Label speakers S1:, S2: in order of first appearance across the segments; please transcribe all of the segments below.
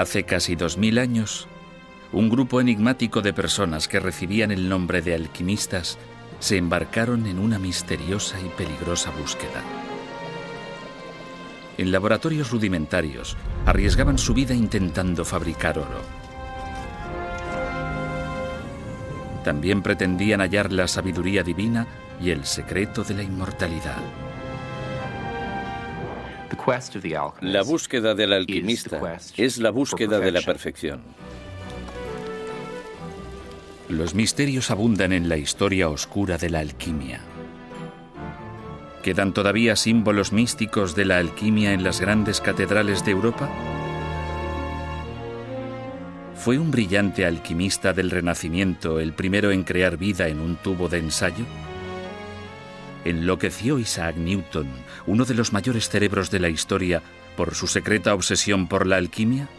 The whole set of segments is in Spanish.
S1: Hace casi 2000 años, un grupo enigmático de personas que recibían el nombre de alquimistas se embarcaron en una misteriosa y peligrosa búsqueda. En laboratorios rudimentarios, arriesgaban su vida intentando fabricar oro. También pretendían hallar la sabiduría divina y el secreto de la inmortalidad.
S2: La búsqueda del alquimista es la búsqueda de la perfección.
S1: Los misterios abundan en la historia oscura de la alquimia. ¿Quedan todavía símbolos místicos de la alquimia en las grandes catedrales de Europa? ¿Fue un brillante alquimista del Renacimiento el primero en crear vida en un tubo de ensayo? ¿Enloqueció Isaac Newton, uno de los mayores cerebros de la historia, por su secreta obsesión por la alquimia?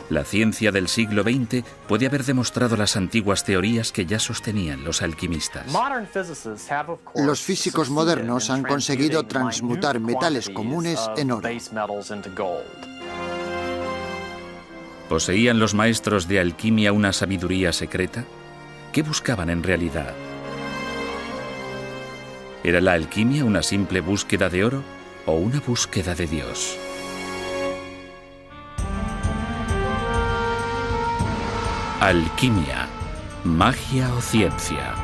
S1: La ciencia del siglo XX puede haber demostrado las antiguas teorías que ya sostenían los alquimistas.
S3: Los físicos modernos han conseguido transmutar metales comunes en oro.
S1: ¿Poseían los maestros de alquimia una sabiduría secreta? ¿Qué buscaban en realidad? ¿Era la alquimia una simple búsqueda de oro o una búsqueda de Dios? Alquimia, magia o ciencia.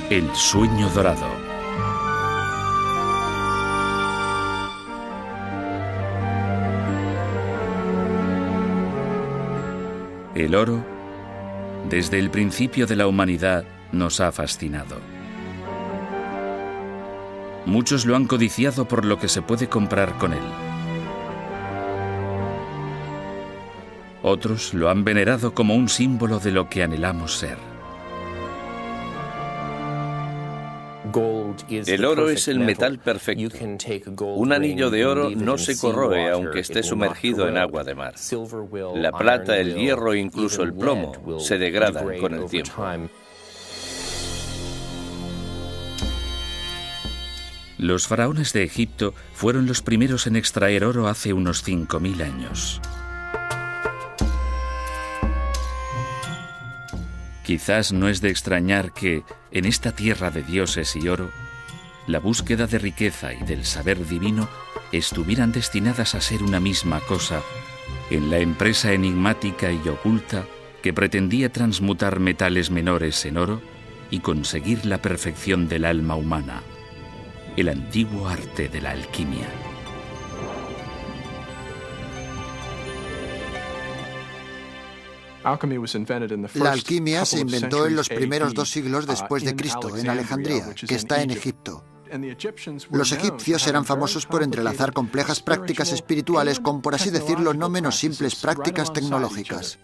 S1: El sueño dorado. El oro, desde el principio de la humanidad, nos ha fascinado. Muchos lo han codiciado por lo que se puede comprar con él. Otros lo han venerado como un símbolo de lo que anhelamos ser.
S2: El oro es el metal perfecto. Un anillo de oro no se corroe aunque esté sumergido en agua de mar. La plata, el hierro e incluso el plomo se degradan con el tiempo.
S1: Los faraones de Egipto fueron los primeros en extraer oro hace unos 5000 años. Quizás no es de extrañar que, en esta tierra de dioses y oro, la búsqueda de riqueza y del saber divino estuvieran destinadas a ser una misma cosa en la empresa enigmática y oculta que pretendía transmutar metales menores en oro y conseguir la perfección del alma humana, el antiguo arte de la alquimia.
S3: La alquimia se inventó en los primeros 2 siglos después de Cristo, en Alejandría, que está en Egipto. Los egipcios eran famosos por entrelazar complejas prácticas espirituales con, por así decirlo, no menos simples prácticas tecnológicas.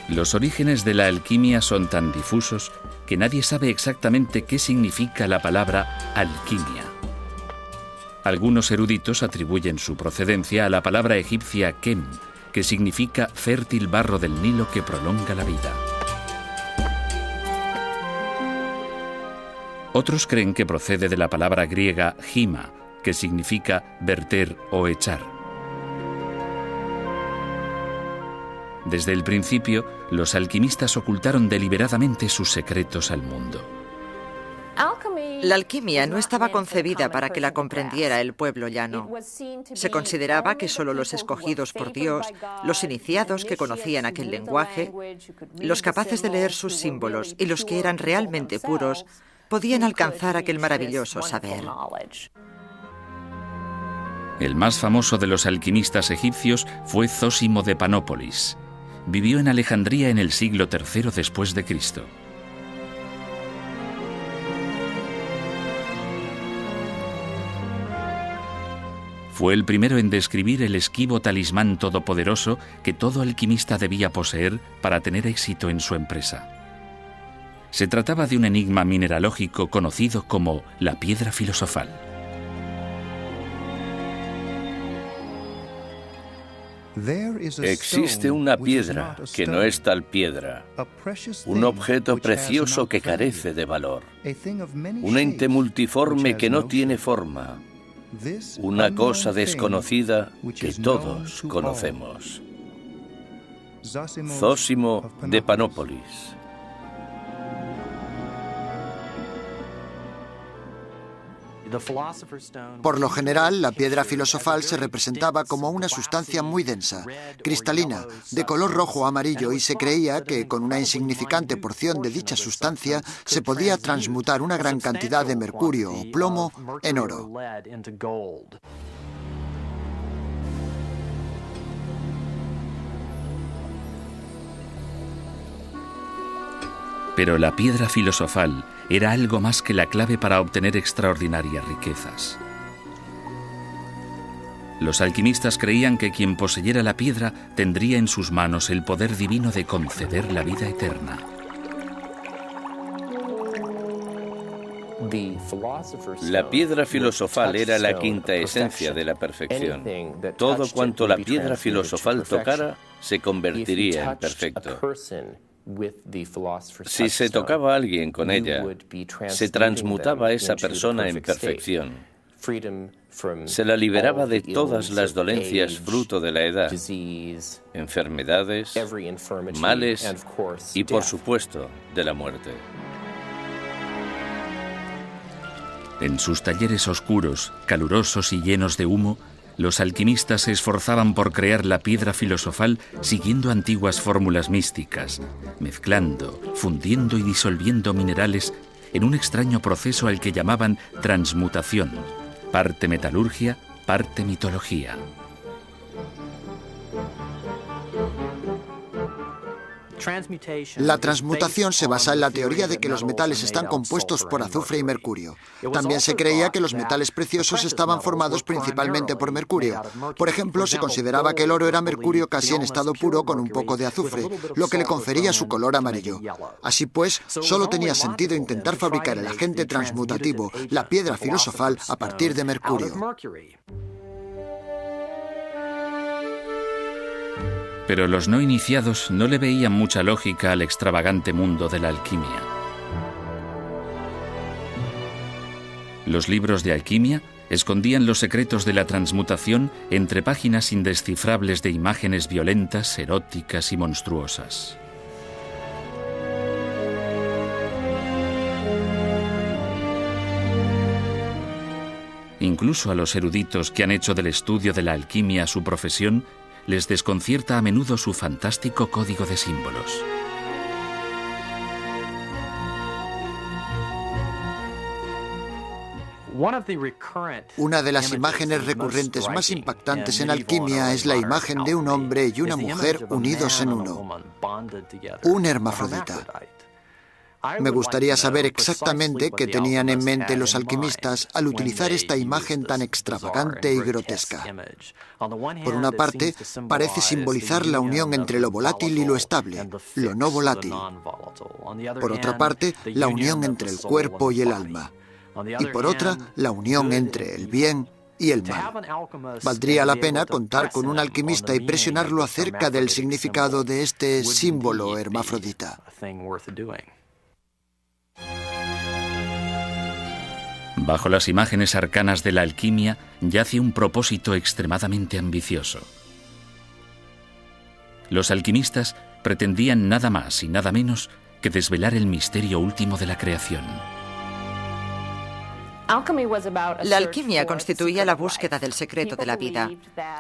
S1: Los orígenes de la alquimia son tan difusos que nadie sabe exactamente qué significa la palabra alquimia. Algunos eruditos atribuyen su procedencia a la palabra egipcia kem, que significa fértil barro del Nilo que prolonga la vida. Otros creen que procede de la palabra griega hima, que significa verter o echar. Desde el principio, los alquimistas ocultaron deliberadamente sus secretos al mundo.
S4: La alquimia no estaba concebida para que la comprendiera el pueblo llano. Se consideraba que solo los escogidos por Dios, los iniciados que conocían aquel lenguaje, los capaces de leer sus símbolos y los que eran realmente puros, podían alcanzar aquel maravilloso saber.
S1: El más famoso de los alquimistas egipcios fue Zósimo de Panópolis. Vivió en Alejandría en el siglo III después de Cristo. Fue el primero en describir el esquivo talismán todopoderoso que todo alquimista debía poseer para tener éxito en su empresa. Se trataba de un enigma mineralógico conocido como la piedra filosofal.
S2: Existe una piedra que no es tal piedra, un objeto precioso que carece de valor, un ente multiforme que no tiene forma, una cosa desconocida que todos conocemos. Zósimo de Panópolis.
S3: Por lo general, la piedra filosofal se representaba como una sustancia muy densa, cristalina, de color rojo o amarillo, y se creía que con una insignificante porción de dicha sustancia se podía transmutar una gran cantidad de mercurio o plomo en oro.
S1: Pero la piedra filosofal era algo más que la clave para obtener extraordinarias riquezas. Los alquimistas creían que quien poseyera la piedra tendría en sus manos el poder divino de conceder la vida eterna.
S2: La piedra filosofal era la quinta esencia de la perfección. Todo cuanto la piedra filosofal tocara se convertiría en perfecto. Si se tocaba a alguien con ella, se transmutaba a esa persona en perfección. Se la liberaba de todas las dolencias fruto de la edad, enfermedades, males y, por supuesto, de la muerte.
S1: En sus talleres oscuros, calurosos y llenos de humo, los alquimistas se esforzaban por crear la piedra filosofal siguiendo antiguas fórmulas místicas, mezclando, fundiendo y disolviendo minerales en un extraño proceso al que llamaban transmutación, parte metalurgia, parte mitología.
S3: La transmutación se basa en la teoría de que los metales están compuestos por azufre y mercurio. También se creía que los metales preciosos estaban formados principalmente por mercurio. Por ejemplo, se consideraba que el oro era mercurio casi en estado puro con un poco de azufre, lo que le confería su color amarillo. Así pues, solo tenía sentido intentar fabricar el agente transmutativo, la piedra filosofal, a partir de mercurio.
S1: Pero los no iniciados no le veían mucha lógica al extravagante mundo de la alquimia. Los libros de alquimia escondían los secretos de la transmutación entre páginas indescifrables de imágenes violentas, eróticas y monstruosas. Incluso a los eruditos que han hecho del estudio de la alquimia su profesión, les desconcierta a menudo su fantástico código de símbolos.
S3: Una de las imágenes recurrentes más impactantes en alquimia es la imagen de un hombre y una mujer unidos en uno, un hermafrodita. Me gustaría saber exactamente qué tenían en mente los alquimistas al utilizar esta imagen tan extravagante y grotesca. Por una parte, parece simbolizar la unión entre lo volátil y lo estable, lo no volátil. Por otra parte, la unión entre el cuerpo y el alma. Y por otra, la unión entre el bien y el mal. Valdría la pena contar con un alquimista y presionarlo acerca del significado de este símbolo hermafrodita.
S1: Bajo las imágenes arcanas de la alquimia yace un propósito extremadamente ambicioso. Los alquimistas pretendían nada más y nada menos que desvelar el misterio último de la creación.
S4: La alquimia constituía la búsqueda del secreto de la vida.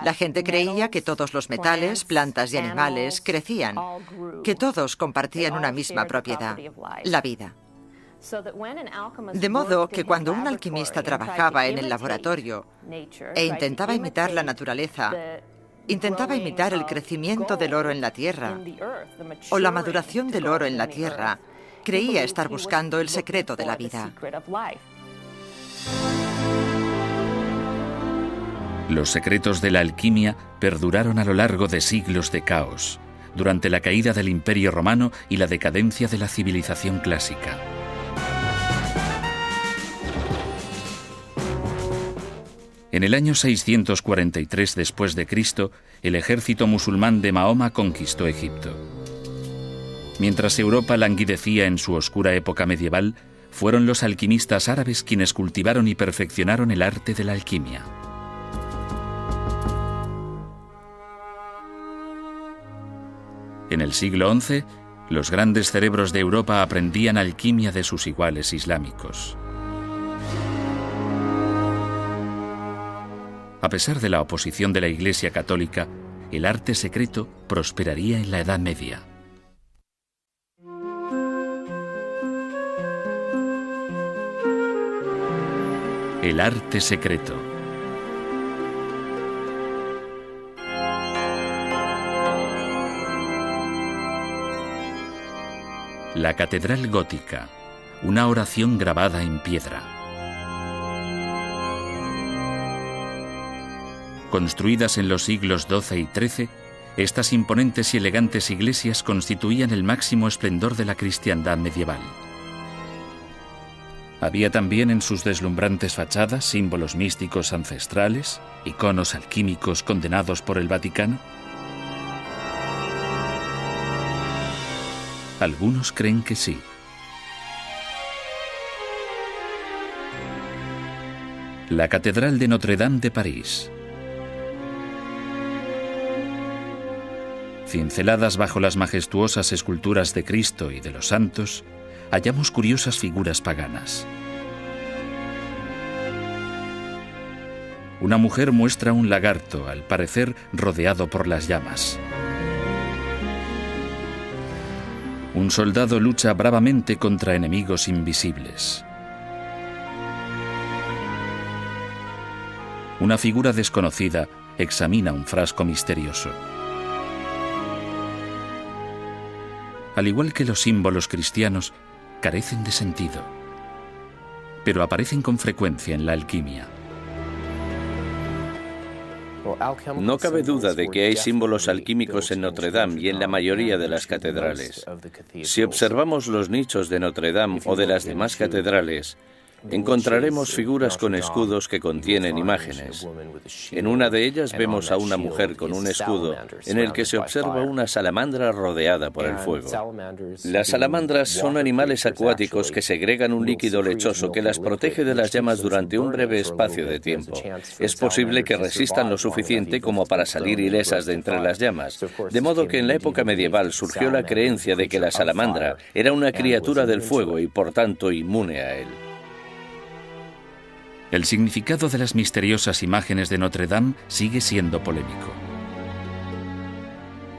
S4: La gente creía que todos los metales, plantas y animales crecían, que todos compartían una misma propiedad, la vida. De modo que cuando un alquimista trabajaba en el laboratorio e intentaba imitar la naturaleza, intentaba imitar el crecimiento del oro en la tierra o la maduración del oro en la tierra, creía estar buscando el secreto de la vida.
S1: Los secretos de la alquimia perduraron a lo largo de siglos de caos, durante la caída del Imperio Romano y la decadencia de la civilización clásica. En el año 643 después de Cristo, el ejército musulmán de Mahoma conquistó Egipto. Mientras Europa languidecía en su oscura época medieval, fueron los alquimistas árabes quienes cultivaron y perfeccionaron el arte de la alquimia. En el siglo XI, los grandes cerebros de Europa aprendían alquimia de sus iguales islámicos. A pesar de la oposición de la Iglesia católica, el arte secreto prosperaría en la Edad Media. El arte secreto. La Catedral Gótica, una oración grabada en piedra. Construidas en los siglos XII y XIII, estas imponentes y elegantes iglesias constituían el máximo esplendor de la cristiandad medieval. Había también en sus deslumbrantes fachadas símbolos místicos ancestrales, iconos alquímicos condenados por el Vaticano. Algunos creen que sí. La Catedral de Notre-Dame de París. Cinceladas bajo las majestuosas esculturas de Cristo y de los santos, hallamos curiosas figuras paganas. Una mujer muestra un lagarto, al parecer rodeado por las llamas. Un soldado lucha bravamente contra enemigos invisibles. Una figura desconocida examina un frasco misterioso. Al igual que los símbolos cristianos, carecen de sentido, pero aparecen con frecuencia en la alquimia.
S2: No cabe duda de que hay símbolos alquímicos en Notre-Dame y en la mayoría de las catedrales. Si observamos los nichos de Notre-Dame o de las demás catedrales, encontraremos figuras con escudos que contienen imágenes. En una de ellas vemos a una mujer con un escudo en el que se observa una salamandra rodeada por el fuego. Las salamandras son animales acuáticos que segregan un líquido lechoso que las protege de las llamas durante un breve espacio de tiempo. Es posible que resistan lo suficiente como para salir ilesas de entre las llamas, de modo que en la época medieval surgió la creencia de que la salamandra era una criatura del fuego y por tanto inmune a él.
S1: El significado de las misteriosas imágenes de Notre-Dame sigue siendo polémico.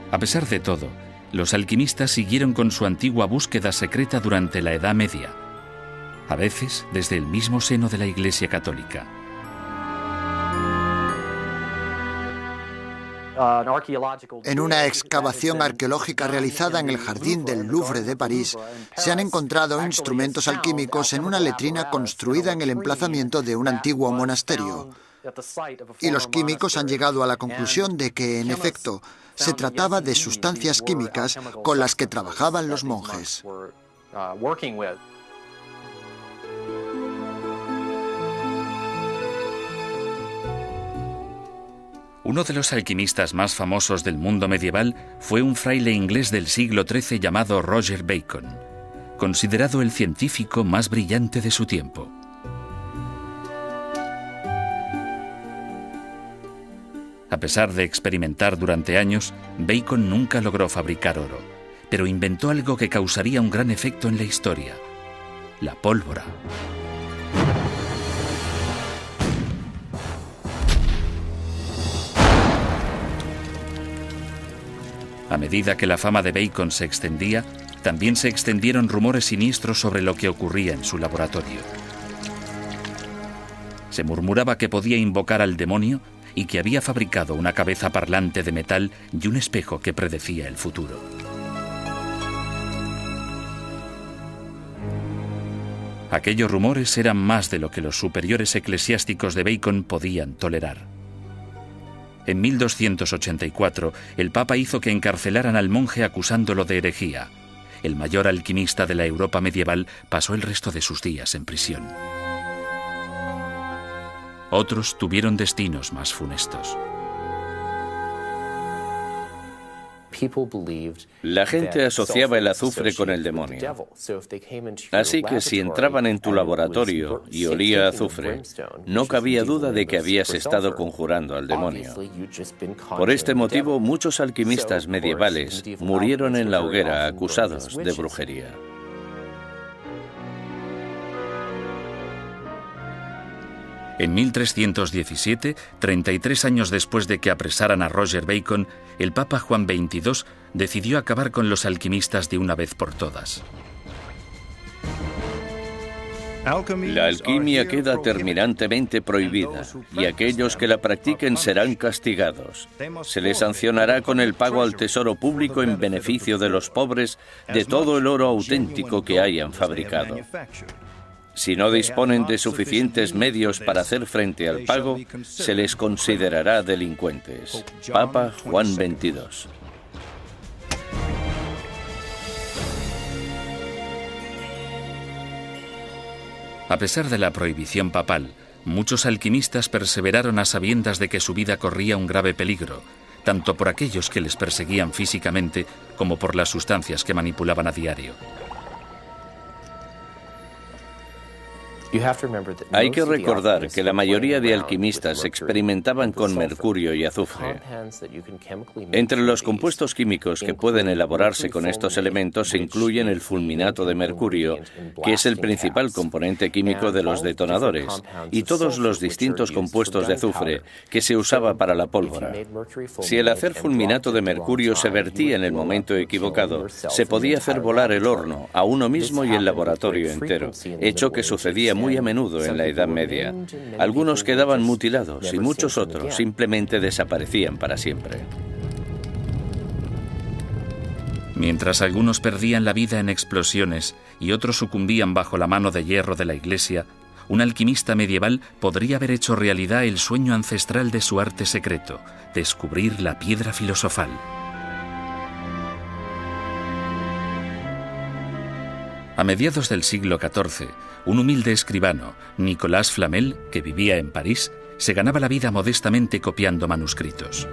S1: A pesar de todo, los alquimistas siguieron con su antigua búsqueda secreta durante la Edad Media, a veces desde el mismo seno de la Iglesia Católica.
S3: En una excavación arqueológica realizada en el Jardín del Louvre de París, se han encontrado instrumentos alquímicos en una letrina construida en el emplazamiento de un antiguo monasterio. Y los químicos han llegado a la conclusión de que, en efecto, se trataba de sustancias químicas con las que trabajaban los monjes.
S1: Uno de los alquimistas más famosos del mundo medieval fue un fraile inglés del siglo XIII llamado Roger Bacon, considerado el científico más brillante de su tiempo. A pesar de experimentar durante años, Bacon nunca logró fabricar oro, pero inventó algo que causaría un gran efecto en la historia: la pólvora. A medida que la fama de Bacon se extendía, también se extendieron rumores siniestros sobre lo que ocurría en su laboratorio. Se murmuraba que podía invocar al demonio y que había fabricado una cabeza parlante de metal y un espejo que predecía el futuro. Aquellos rumores eran más de lo que los superiores eclesiásticos de Bacon podían tolerar. En 1284, el Papa hizo que encarcelaran al monje acusándolo de herejía. El mayor alquimista de la Europa medieval pasó el resto de sus días en prisión. Otros tuvieron destinos más funestos.
S2: La gente asociaba el azufre con el demonio. Así que si entraban en tu laboratorio y olía a azufre, no cabía duda de que habías estado conjurando al demonio. Por este motivo, muchos alquimistas medievales murieron en la hoguera acusados de brujería.
S1: En 1317, 33 años después de que apresaran a Roger Bacon, el Papa Juan XXII decidió acabar con los alquimistas de una vez por todas.
S2: La alquimia queda terminantemente prohibida y aquellos que la practiquen serán castigados. Se les sancionará con el pago al tesoro público en beneficio de los pobres de todo el oro auténtico que hayan fabricado. Si no disponen de suficientes medios para hacer frente al pago, se les considerará delincuentes. Papa Juan XXII.
S1: A pesar de la prohibición papal, muchos alquimistas perseveraron a sabiendas de que su vida corría un grave peligro, tanto por aquellos que les perseguían físicamente como por las sustancias que manipulaban a diario.
S2: Hay que recordar que la mayoría de alquimistas experimentaban con mercurio y azufre. Entre los compuestos químicos que pueden elaborarse con estos elementos se incluyen el fulminato de mercurio, que es el principal componente químico de los detonadores, y todos los distintos compuestos de azufre que se usaba para la pólvora. Si el hacer fulminato de mercurio se vertía en el momento equivocado, se podía hacer volar el horno, a uno mismo y el laboratorio entero, hecho que sucedía muy a menudo en la Edad Media. Algunos quedaban mutilados y muchos otros simplemente desaparecían para siempre.
S1: Mientras algunos perdían la vida en explosiones y otros sucumbían bajo la mano de hierro de la Iglesia, un alquimista medieval podría haber hecho realidad el sueño ancestral de su arte secreto, descubrir la piedra filosofal. A mediados del siglo XIV, un humilde escribano, Nicolas Flamel, que vivía en París, se ganaba la vida modestamente copiando manuscritos.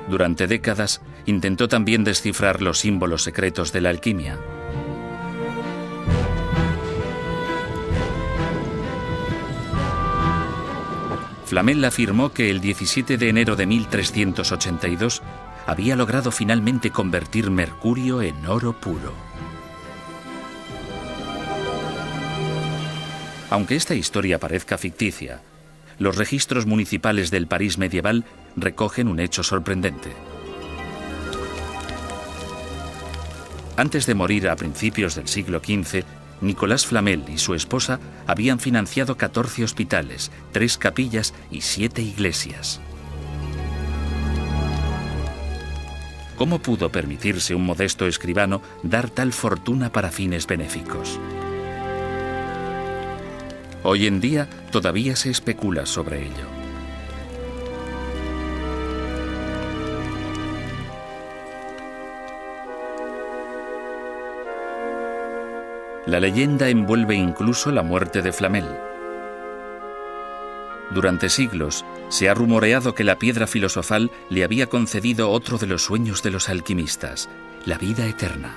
S1: Durante décadas, intentó también descifrar los símbolos secretos de la alquimia. Flamel afirmó que el 17 de enero de 1382 había logrado finalmente convertir mercurio en oro puro. Aunque esta historia parezca ficticia, los registros municipales del París medieval recogen un hecho sorprendente. Antes de morir a principios del siglo XV, Nicolas Flamel y su esposa habían financiado 14 hospitales, 3 capillas y 7 iglesias. ¿Cómo pudo permitirse un modesto escribano dar tal fortuna para fines benéficos? Hoy en día todavía se especula sobre ello. La leyenda envuelve incluso la muerte de Flamel. Durante siglos se ha rumoreado que la piedra filosofal le había concedido otro de los sueños de los alquimistas, la vida eterna.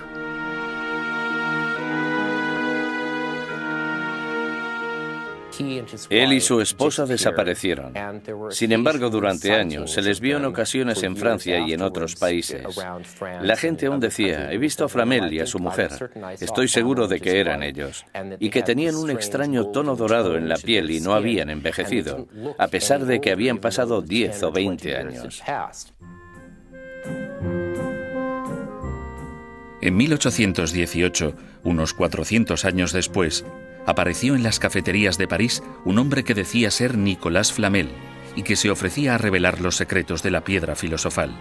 S2: Él y su esposa desaparecieron. Sin embargo, durante años se les vio en ocasiones en Francia y en otros países. La gente aún decía, he visto a Flamel y a su mujer, estoy seguro de que eran ellos, y que tenían un extraño tono dorado en la piel y no habían envejecido, a pesar de que habían pasado 10 o 20 años.
S1: En 1818, unos 400 años después, apareció en las cafeterías de París un hombre que decía ser Nicolas Flamel y que se ofrecía a revelar los secretos de la piedra filosofal.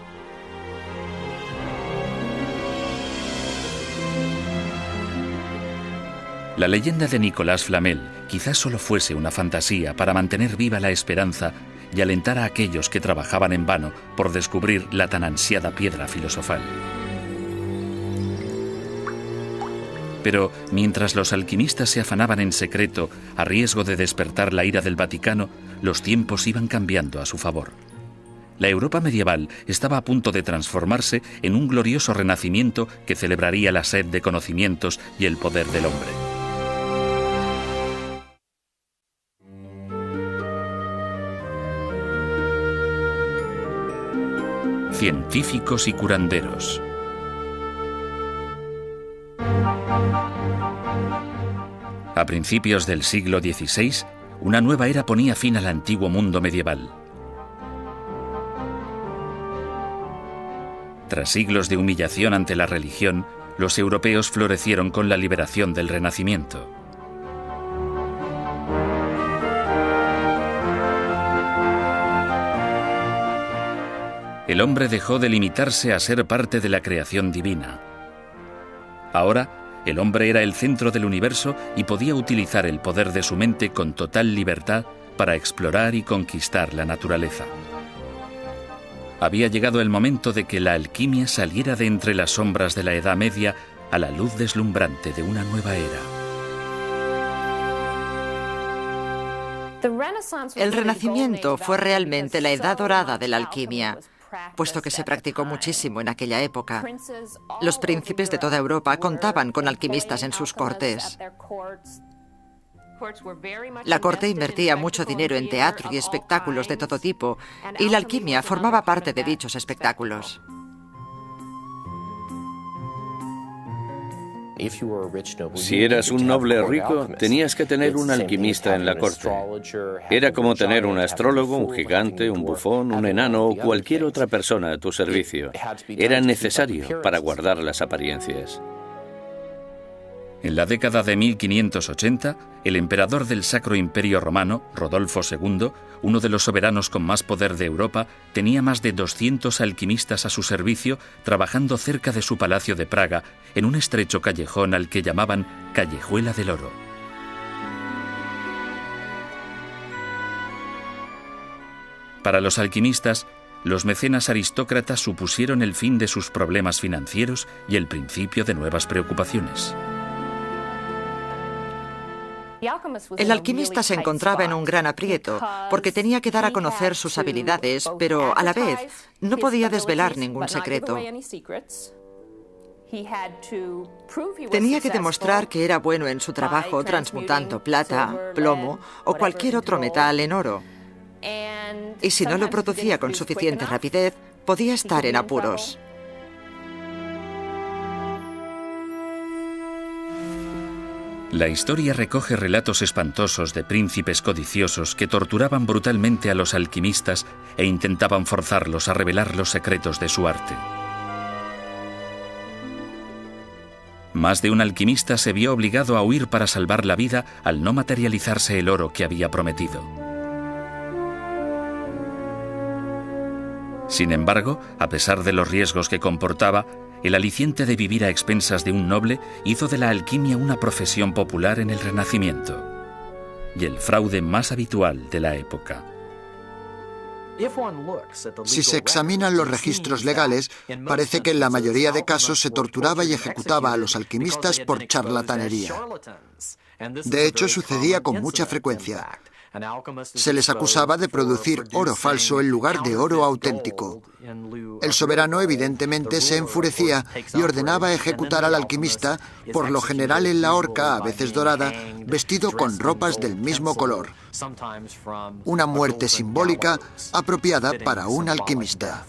S1: La leyenda de Nicolas Flamel quizás solo fuese una fantasía para mantener viva la esperanza y alentar a aquellos que trabajaban en vano por descubrir la tan ansiada piedra filosofal. Pero mientras los alquimistas se afanaban en secreto a riesgo de despertar la ira del Vaticano, los tiempos iban cambiando a su favor. La Europa medieval estaba a punto de transformarse en un glorioso renacimiento que celebraría la sed de conocimientos y el poder del hombre. Científicos y curanderos. A principios del siglo XVI, una nueva era ponía fin al antiguo mundo medieval. Tras siglos de humillación ante la religión, los europeos florecieron con la liberación del Renacimiento. El hombre dejó de limitarse a ser parte de la creación divina. Ahora, el hombre era el centro del universo y podía utilizar el poder de su mente con total libertad para explorar y conquistar la naturaleza. Había llegado el momento de que la alquimia saliera de entre las sombras de la Edad Media a la luz deslumbrante de una nueva era.
S4: El Renacimiento fue realmente la edad dorada de la alquimia, puesto que se practicó muchísimo en aquella época. Los príncipes de toda Europa contaban con alquimistas en sus cortes. La corte invertía mucho dinero en teatro y espectáculos de todo tipo, y la alquimia formaba parte de dichos espectáculos.
S2: Si eras un noble rico, tenías que tener un alquimista en la corte. Era como tener un astrólogo, un gigante, un bufón, un enano o cualquier otra persona a tu servicio. Era necesario para guardar las apariencias.
S1: En la década de 1580, el emperador del Sacro Imperio Romano, Rodolfo II, uno de los soberanos con más poder de Europa, tenía más de 200 alquimistas a su servicio trabajando cerca de su palacio de Praga, en un estrecho callejón al que llamaban Callejuela del Oro. Para los alquimistas, los mecenas aristócratas supusieron el fin de sus problemas financieros y el principio de nuevas preocupaciones.
S4: El alquimista se encontraba en un gran aprieto, porque tenía que dar a conocer sus habilidades, pero a la vez no podía desvelar ningún secreto. Tenía que demostrar que era bueno en su trabajo transmutando plata, plomo o cualquier otro metal en oro. Y si no lo producía con suficiente rapidez, podía estar en apuros.
S1: La historia recoge relatos espantosos de príncipes codiciosos que torturaban brutalmente a los alquimistas e intentaban forzarlos a revelar los secretos de su arte. Más de un alquimista se vio obligado a huir para salvar la vida al no materializarse el oro que había prometido. Sin embargo, a pesar de los riesgos que comportaba, el aliciente de vivir a expensas de un noble hizo de la alquimia una profesión popular en el Renacimiento y el fraude más habitual de la época.
S3: Si se examinan los registros legales, parece que en la mayoría de casos se torturaba y ejecutaba a los alquimistas por charlatanería. De hecho, sucedía con mucha frecuencia. Se les acusaba de producir oro falso en lugar de oro auténtico. El soberano evidentemente se enfurecía y ordenaba ejecutar al alquimista, por lo general en la horca, a veces dorada, vestido con ropas del mismo color. Una muerte simbólica apropiada para un alquimista.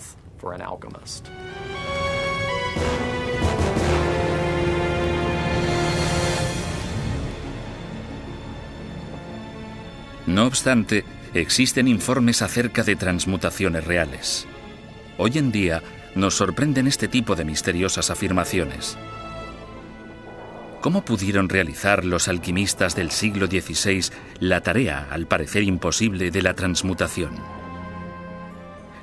S1: No obstante, existen informes acerca de transmutaciones reales. Hoy en día nos sorprenden este tipo de misteriosas afirmaciones. ¿Cómo pudieron realizar los alquimistas del siglo XVI la tarea, al parecer imposible, de la transmutación?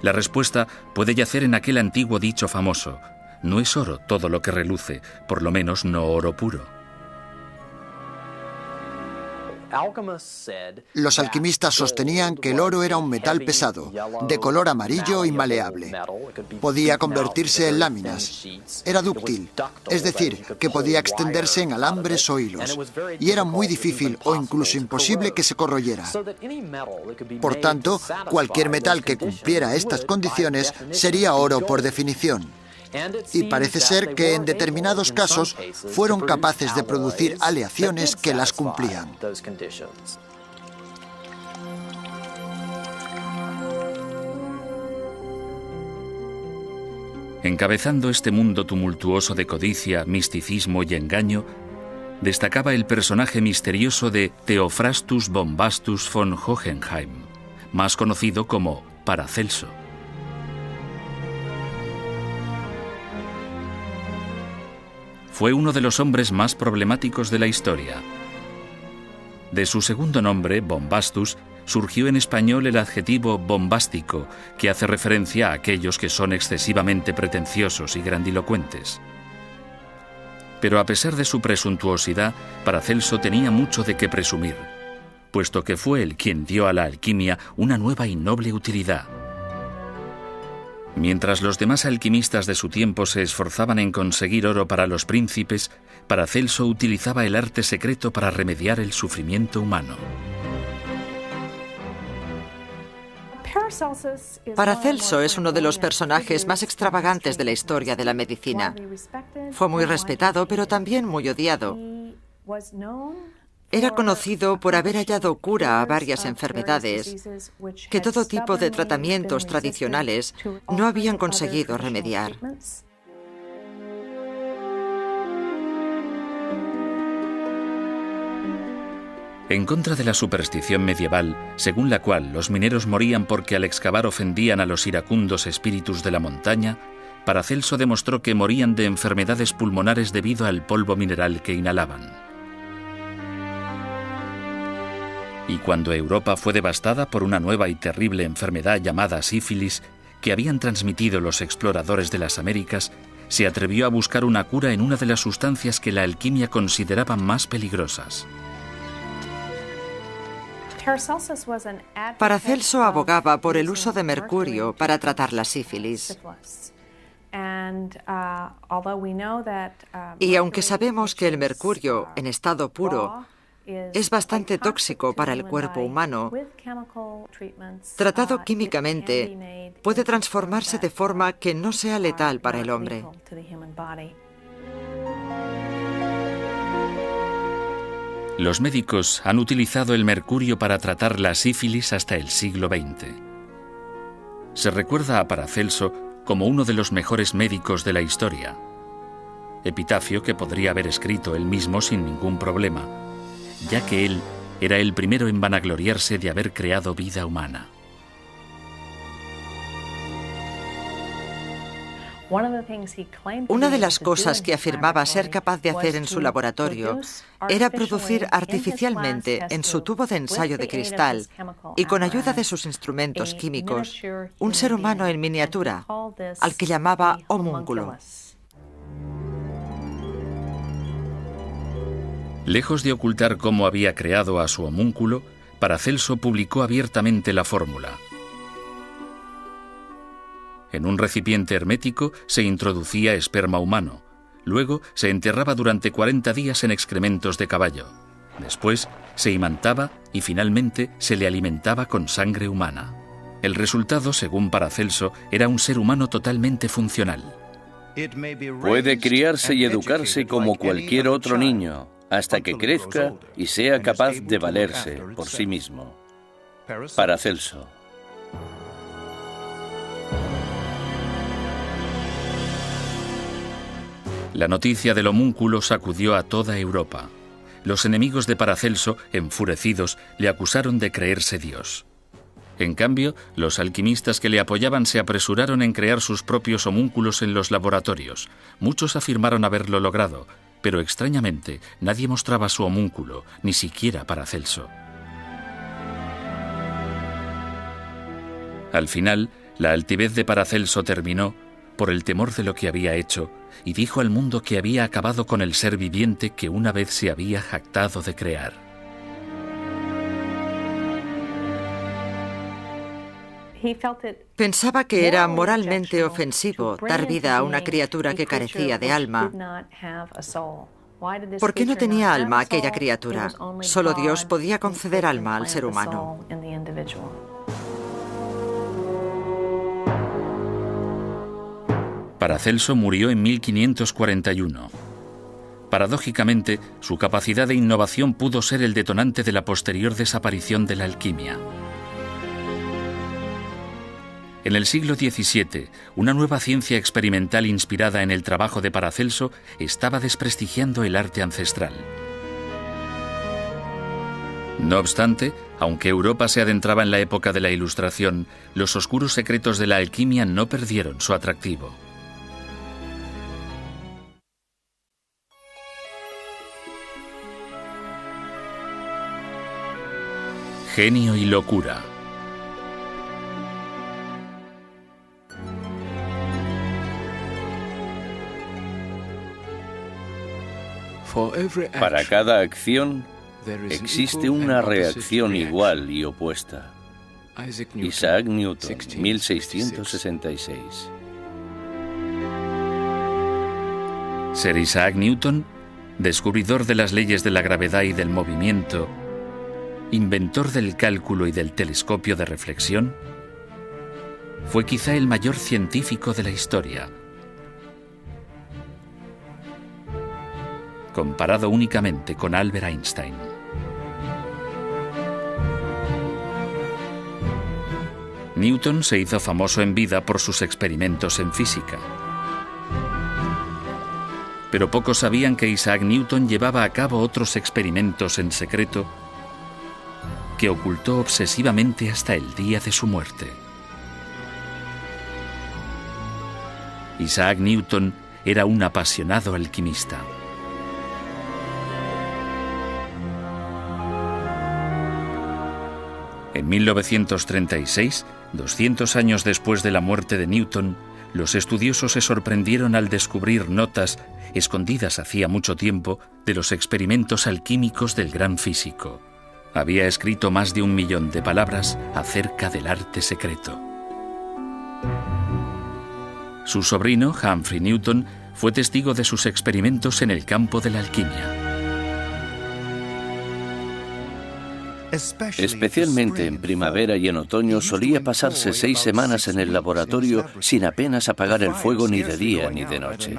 S1: La respuesta puede yacer en aquel antiguo dicho famoso: no es oro todo lo que reluce, por lo menos no oro puro.
S3: Los alquimistas sostenían que el oro era un metal pesado, de color amarillo y maleable. Podía convertirse en láminas. Era dúctil, es decir, que podía extenderse en alambres o hilos. Y era muy difícil o incluso imposible que se corroyera. Por tanto, cualquier metal que cumpliera estas condiciones sería oro por definición. Y parece ser que en determinados casos fueron capaces de producir aleaciones que las cumplían.
S1: Encabezando este mundo tumultuoso de codicia, misticismo y engaño, destacaba el personaje misterioso de Theophrastus Bombastus von Hohenheim, más conocido como Paracelso. Fue uno de los hombres más problemáticos de la historia. De su segundo nombre, Bombastus, surgió en español el adjetivo bombástico, que hace referencia a aquellos que son excesivamente pretenciosos y grandilocuentes. Pero a pesar de su presuntuosidad, Paracelso tenía mucho de qué presumir, puesto que fue él quien dio a la alquimia una nueva y noble utilidad. Mientras los demás alquimistas de su tiempo se esforzaban en conseguir oro para los príncipes, Paracelso utilizaba el arte secreto para remediar el sufrimiento humano.
S4: Paracelso es uno de los personajes más extravagantes de la historia de la medicina. Fue muy respetado, pero también muy odiado. Era conocido por haber hallado cura a varias enfermedades que todo tipo de tratamientos tradicionales no habían conseguido remediar.
S1: En contra de la superstición medieval, según la cual los mineros morían porque al excavar ofendían a los iracundos espíritus de la montaña, Paracelso demostró que morían de enfermedades pulmonares debido al polvo mineral que inhalaban. Y cuando Europa fue devastada por una nueva y terrible enfermedad llamada sífilis, que habían transmitido los exploradores de las Américas, se atrevió a buscar una cura en una de las sustancias que la alquimia consideraba más peligrosas.
S4: Paracelso abogaba por el uso de mercurio para tratar la sífilis. Y aunque sabemos que el mercurio, en estado puro, es bastante tóxico para el cuerpo humano, tratado químicamente, puede transformarse de forma que no sea letal para el hombre.
S1: Los médicos han utilizado el mercurio para tratar la sífilis hasta el siglo XX. Se recuerda a Paracelso como uno de los mejores médicos de la historia. Epitafio que podría haber escrito él mismo sin ningún problema, ya que él era el primero en vanagloriarse de haber creado vida humana.
S4: Una de las cosas que afirmaba ser capaz de hacer en su laboratorio era producir artificialmente en su tubo de ensayo de cristal y con ayuda de sus instrumentos químicos un ser humano en miniatura, al que llamaba homúnculo.
S1: Lejos de ocultar cómo había creado a su homúnculo, Paracelso publicó abiertamente la fórmula. En un recipiente hermético se introducía esperma humano. Luego se enterraba durante 40 días en excrementos de caballo. Después se imantaba y finalmente se le alimentaba con sangre humana. El resultado, según Paracelso, era un ser humano totalmente funcional.
S2: Puede criarse y educarse como cualquier otro niño, hasta que crezca y sea capaz de valerse por sí mismo. Paracelso.
S1: La noticia del homúnculo sacudió a toda Europa. Los enemigos de Paracelso, enfurecidos, le acusaron de creerse Dios. En cambio, los alquimistas que le apoyaban se apresuraron en crear sus propios homúnculos en los laboratorios. Muchos afirmaron haberlo logrado, pero extrañamente nadie mostraba su homúnculo, ni siquiera Paracelso. Al final, la altivez de Paracelso terminó por el temor de lo que había hecho, y dijo al mundo que había acabado con el ser viviente que una vez se había jactado de crear.
S4: Pensaba que era moralmente ofensivo dar vida a una criatura que carecía de alma. ¿Por qué no tenía alma aquella criatura? Solo Dios podía conceder alma al ser humano.
S1: Paracelso murió en 1541. Paradójicamente, su capacidad de innovación pudo ser el detonante de la posterior desaparición de la alquimia. En el siglo XVII, una nueva ciencia experimental inspirada en el trabajo de Paracelso estaba desprestigiando el arte ancestral. No obstante, aunque Europa se adentraba en la época de la Ilustración, los oscuros secretos de la alquimia no perdieron su atractivo. Genio y locura.
S2: Para cada acción existe una reacción igual y opuesta. Isaac Newton, 1666.
S1: Sir Isaac Newton, descubridor de las leyes de la gravedad y del movimiento, inventor del cálculo y del telescopio de reflexión, fue quizá el mayor científico de la historia, comparado únicamente con Albert Einstein. Newton se hizo famoso en vida por sus experimentos en física. Pero pocos sabían que Isaac Newton llevaba a cabo otros experimentos en secreto que ocultó obsesivamente hasta el día de su muerte. Isaac Newton era un apasionado alquimista. En 1936, 200 años después de la muerte de Newton, los estudiosos se sorprendieron al descubrir notas escondidas hacía mucho tiempo de los experimentos alquímicos del gran físico. Había escrito más de 1 millón de palabras acerca del arte secreto. Su sobrino, Humphrey Newton, fue testigo de sus experimentos en el campo de la alquimia.
S2: Especialmente en primavera y en otoño solía pasarse 6 semanas en el laboratorio sin apenas apagar el fuego ni de día ni de noche.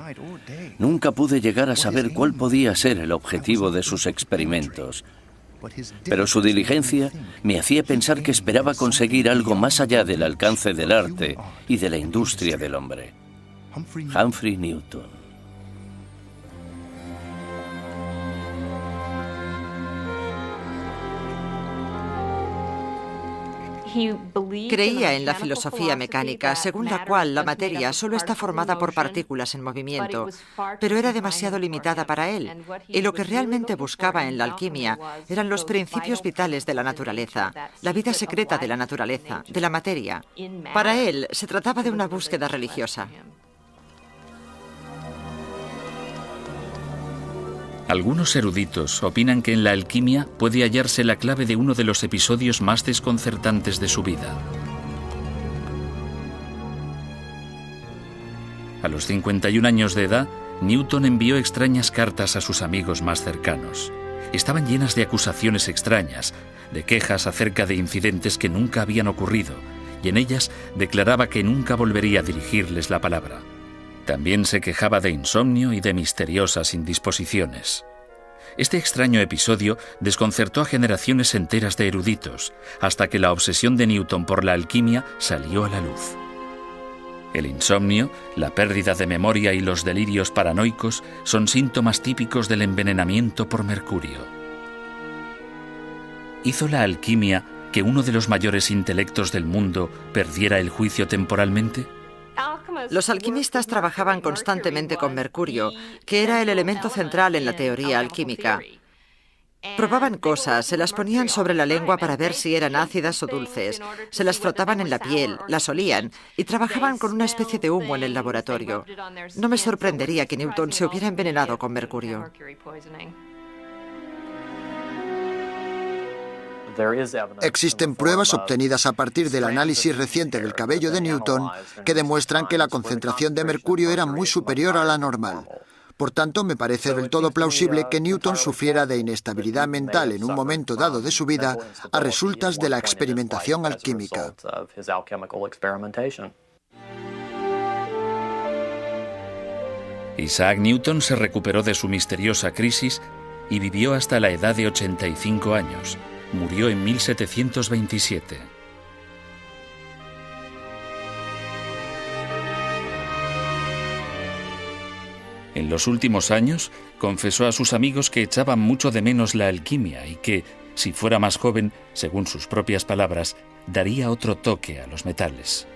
S2: Nunca pude llegar a saber cuál podía ser el objetivo de sus experimentos, pero su diligencia me hacía pensar que esperaba conseguir algo más allá del alcance del arte y de la industria del hombre. Humphrey Newton.
S4: Creía en la filosofía mecánica, según la cual la materia solo está formada por partículas en movimiento, pero era demasiado limitada para él, y lo que realmente buscaba en la alquimia eran los principios vitales de la naturaleza, la vida secreta de la naturaleza, de la materia. Para él se trataba de una búsqueda religiosa.
S1: Algunos eruditos opinan que en la alquimia puede hallarse la clave de uno de los episodios más desconcertantes de su vida. A los 51 años de edad, Newton envió extrañas cartas a sus amigos más cercanos. Estaban llenas de acusaciones extrañas, de quejas acerca de incidentes que nunca habían ocurrido, y en ellas declaraba que nunca volvería a dirigirles la palabra. También se quejaba de insomnio y de misteriosas indisposiciones. Este extraño episodio desconcertó a generaciones enteras de eruditos, hasta que la obsesión de Newton por la alquimia salió a la luz. El insomnio, la pérdida de memoria y los delirios paranoicos son síntomas típicos del envenenamiento por mercurio. ¿Hizo la alquimia que uno de los mayores intelectos del mundo perdiera el juicio temporalmente?
S4: Los alquimistas trabajaban constantemente con mercurio, que era el elemento central en la teoría alquímica. Probaban cosas, se las ponían sobre la lengua para ver si eran ácidas o dulces, se las frotaban en la piel, las olían y trabajaban con una especie de humo en el laboratorio. No me sorprendería que Newton se hubiera envenenado con mercurio.
S3: Existen pruebas obtenidas a partir del análisis reciente del cabello de Newton que demuestran que la concentración de mercurio era muy superior a la normal. Por tanto, me parece del todo plausible que Newton sufriera de inestabilidad mental en un momento dado de su vida a resultas de la experimentación alquímica.
S1: Isaac Newton se recuperó de su misteriosa crisis y vivió hasta la edad de 85 años. Murió en 1727. En los últimos años, confesó a sus amigos que echaban mucho de menos la alquimia y que, si fuera más joven, según sus propias palabras, daría otro toque a los metales.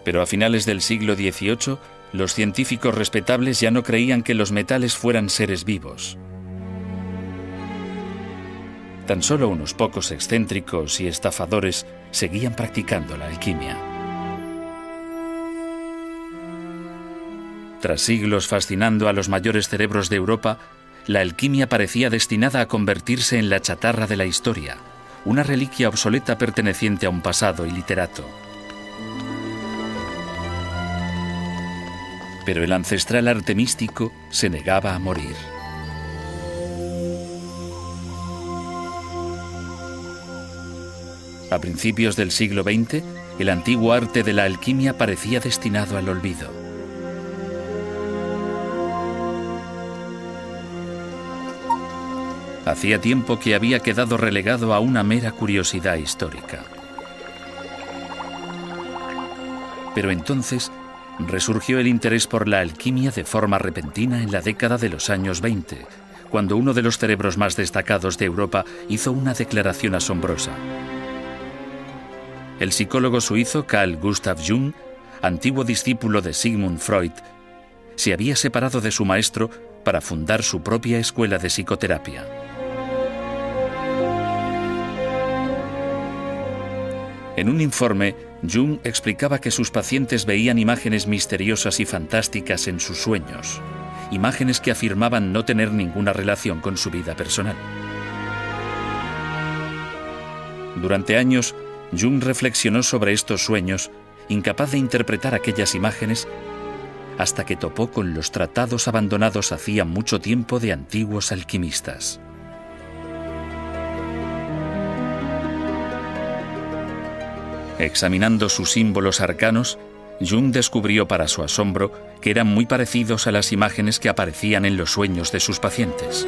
S1: Pero a finales del siglo XVIII, los científicos respetables ya no creían que los metales fueran seres vivos. Tan solo unos pocos excéntricos y estafadores seguían practicando la alquimia. Tras siglos fascinando a los mayores cerebros de Europa, la alquimia parecía destinada a convertirse en la chatarra de la historia, una reliquia obsoleta perteneciente a un pasado iliterato. Pero el ancestral arte místico se negaba a morir. A principios del siglo XX, el antiguo arte de la alquimia parecía destinado al olvido. Hacía tiempo que había quedado relegado a una mera curiosidad histórica. Pero entonces resurgió el interés por la alquimia de forma repentina en la década de los años 20, cuando uno de los cerebros más destacados de Europa hizo una declaración asombrosa. El psicólogo suizo Carl Gustav Jung, antiguo discípulo de Sigmund Freud, se había separado de su maestro para fundar su propia escuela de psicoterapia. En un informe, Jung explicaba que sus pacientes veían imágenes misteriosas y fantásticas en sus sueños, imágenes que afirmaban no tener ninguna relación con su vida personal. Durante años, Jung reflexionó sobre estos sueños, incapaz de interpretar aquellas imágenes, hasta que topó con los tratados abandonados hacía mucho tiempo de antiguos alquimistas. Examinando sus símbolos arcanos, Jung descubrió para su asombro que eran muy parecidos a las imágenes que aparecían en los sueños de sus pacientes.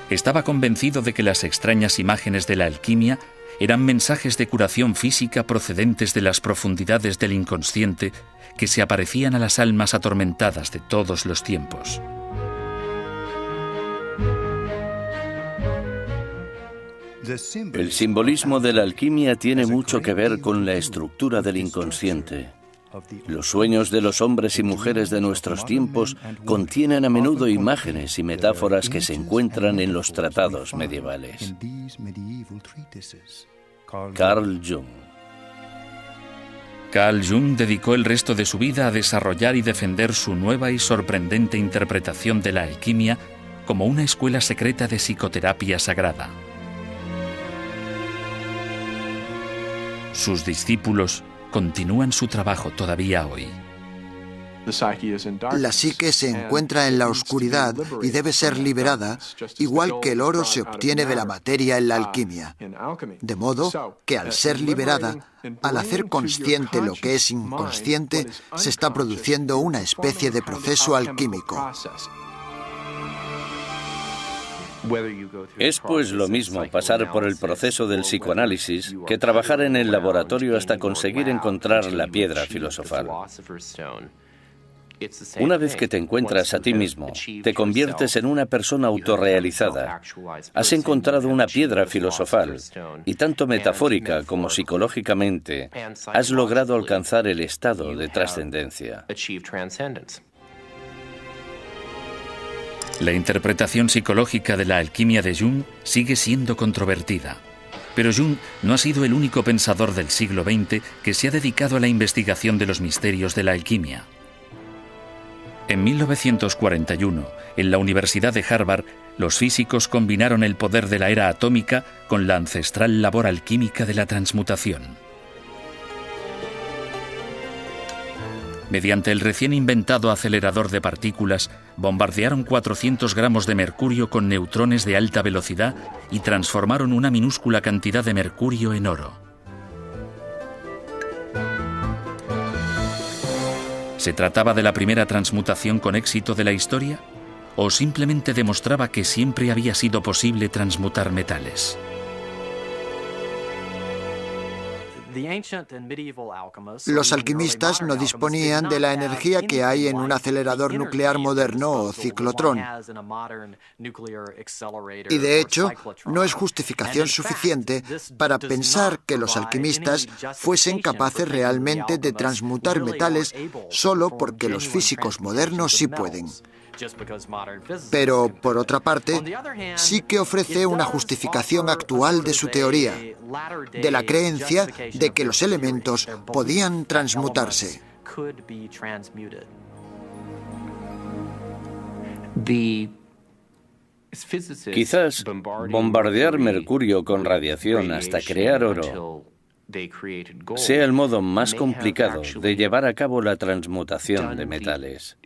S1: Estaba convencido de que las extrañas imágenes de la alquimia eran mensajes de curación física procedentes de las profundidades del inconsciente que se aparecían a las almas atormentadas de todos los tiempos.
S2: El simbolismo de la alquimia tiene mucho que ver con la estructura del inconsciente. Los sueños de los hombres y mujeres de nuestros tiempos contienen a menudo imágenes y metáforas que se encuentran en los tratados medievales. Carl Jung.
S1: Carl Jung dedicó el resto de su vida a desarrollar y defender su nueva y sorprendente interpretación de la alquimia como una escuela secreta de psicoterapia sagrada. Sus discípulos continúan su trabajo todavía hoy.
S3: La psique se encuentra en la oscuridad y debe ser liberada, igual que el oro se obtiene de la materia en la alquimia. De modo que al ser liberada, al hacer consciente lo que es inconsciente, se está produciendo una especie de proceso alquímico.
S2: Es pues lo mismo pasar por el proceso del psicoanálisis que trabajar en el laboratorio hasta conseguir encontrar la piedra filosofal. Una vez que te encuentras a ti mismo, te conviertes en una persona autorrealizada. Has encontrado una piedra filosofal y tanto metafórica como psicológicamente has logrado alcanzar el estado de trascendencia.
S1: La interpretación psicológica de la alquimia de Jung sigue siendo controvertida. Pero Jung no ha sido el único pensador del siglo XX que se ha dedicado a la investigación de los misterios de la alquimia. En 1941, en la Universidad de Harvard, los físicos combinaron el poder de la era atómica con la ancestral labor alquímica de la transmutación. Mediante el recién inventado acelerador de partículas, bombardearon 400 gramos de mercurio con neutrones de alta velocidad y transformaron una minúscula cantidad de mercurio en oro. ¿Se trataba de la primera transmutación con éxito de la historia? ¿O simplemente demostraba que siempre había sido posible transmutar metales?
S3: Los alquimistas no disponían de la energía que hay en un acelerador nuclear moderno o ciclotrón. Y de hecho, no es justificación suficiente para pensar que los alquimistas fuesen capaces realmente de transmutar metales solo porque los físicos modernos sí pueden. Pero, por otra parte, sí que ofrece una justificación actual de su teoría, de la creencia de que los elementos podían transmutarse.
S2: Quizás bombardear mercurio con radiación hasta crear oro sea el modo más complicado de llevar a cabo la transmutación de metales.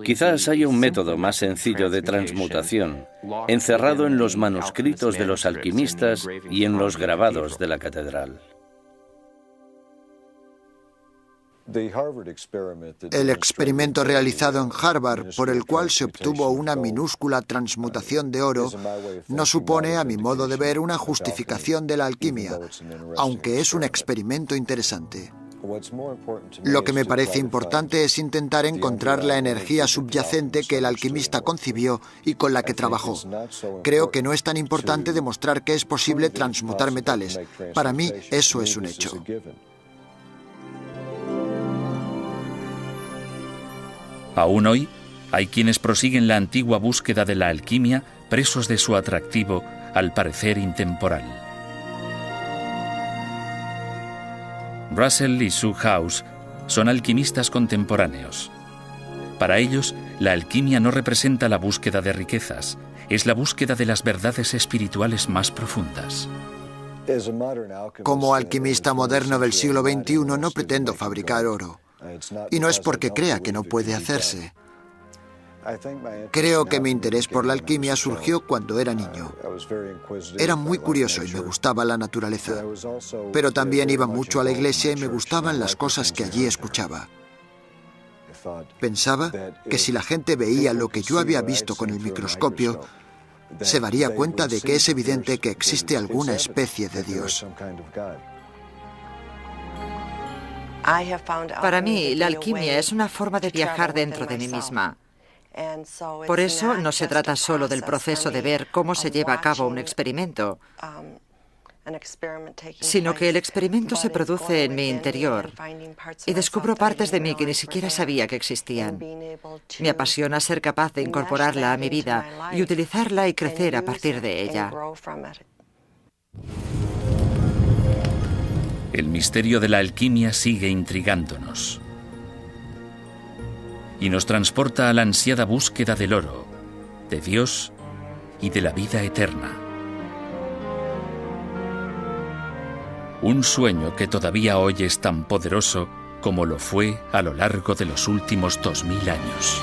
S2: Quizás haya un método más sencillo de transmutación, encerrado en los manuscritos de los alquimistas y en los grabados de la catedral.
S3: El experimento realizado en Harvard, por el cual se obtuvo una minúscula transmutación de oro, no supone, a mi modo de ver, una justificación de la alquimia, aunque es un experimento interesante. Lo que me parece importante es intentar encontrar la energía subyacente que el alquimista concibió y con la que trabajó. Creo que no es tan importante demostrar que es posible transmutar metales. Para mí, eso es un hecho.
S1: Aún hoy, hay quienes prosiguen la antigua búsqueda de la alquimia, presos de su atractivo, al parecer intemporal. Russell y Sue House son alquimistas contemporáneos. Para ellos, la alquimia no representa la búsqueda de riquezas, es la búsqueda de las verdades espirituales más profundas.
S3: Como alquimista moderno del siglo XXI no pretendo fabricar oro. Y no es porque crea que no puede hacerse. Creo que mi interés por la alquimia surgió cuando era niño. Era muy curioso y me gustaba la naturaleza. Pero también iba mucho a la iglesia y me gustaban las cosas que allí escuchaba. Pensaba que si la gente veía lo que yo había visto con el microscopio, se daría cuenta de que es evidente que existe alguna especie de Dios.
S4: Para mí, la alquimia es una forma de viajar dentro de mí misma. Por eso no se trata solo del proceso de ver cómo se lleva a cabo un experimento, sino que el experimento se produce en mi interior y descubro partes de mí que ni siquiera sabía que existían. Me apasiona ser capaz de incorporarla a mi vida y utilizarla y crecer a partir de ella.
S1: El misterio de la alquimia sigue intrigándonos y nos transporta a la ansiada búsqueda del oro, de Dios y de la vida eterna. Un sueño que todavía hoy es tan poderoso como lo fue a lo largo de los últimos 2000 años.